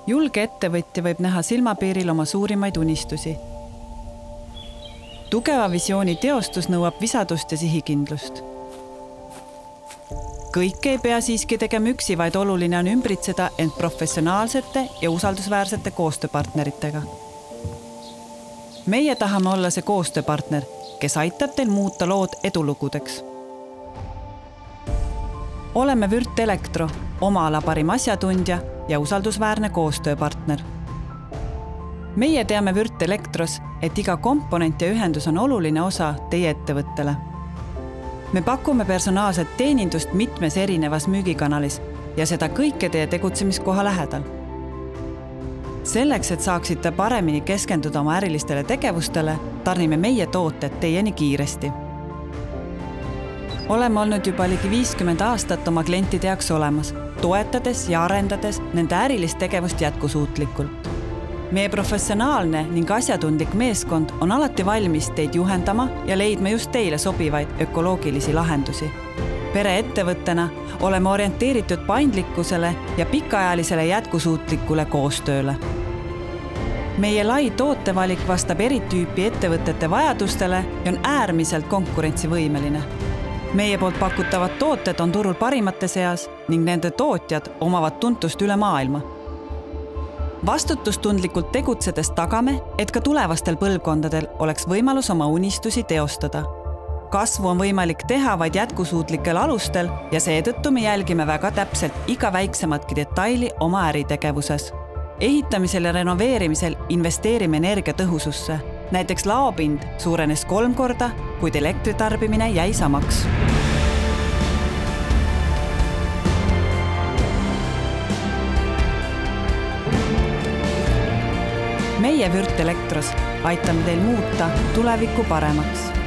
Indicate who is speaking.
Speaker 1: Julge ettevõtja võib näha silmapiiril oma suurimaid unistusi. Tugeva visiooni teostus nõuab visadust ja sihikindlust. Kõike ei pea siiski tegema üksi, vaid oluline on ümbritseda end professionaalsete ja usaldusväärsete koostööpartneritega. Meie tahame olla see koostööpartner, kes aitab teil muuta lood edulugudeks. Oleme Würth Elektro, oma ala parim asjatundja ja usaldusväärne koostööpartner. Meie teame Würth Elektros, et iga komponent ja ühendus on oluline osa teie ettevõttele. Me pakume personaalset teenindust mitmes erinevas müügikanalis ja seda kõike teie tegutsemiskoha lähedal. Selleks, et saaksite paremini keskenduda oma ärilistele tegevustele, tarnime meie tooted teieni kiiresti. Oleme olnud juba ligi 50 aastat oma klientide jaoks olemas, toetades ja arendades nende ärilist tegevust jätkusuutlikult. Meie professionaalne ning asjatundlik meeskond on alati valmis teid juhendama ja leidma just teile sobivaid ökoloogilisi lahendusi. Pereettevõttena oleme orienteeritud paindlikkusele ja pikaajalisele jätkusuutlikule koostööle. Meie lai tootevalik vastab eritüüpi ettevõtete vajadustele ja on äärmiselt konkurentsivõimeline. Meie poolt pakutavad tooted on turul parimate seas ning nende tootjad omavad tuntust üle maailma. Vastutustundlikult tegutsedes tagame, et ka tulevastel põlvkondadel oleks võimalus oma unistusi teostada. Kasvu on võimalik teha vaid jätkusuutlikel alustel ja seetõttu me jälgime väga täpselt iga väiksematki detaili oma äritegevuses. Ehitamisel ja renoveerimisel investeerime energiatõhususse. Näiteks laopind suurenes 3 korda, kuid elektritarbimine jäi samaks. Meie Würth Elektros aitame teil muuta tulevikku paremaks.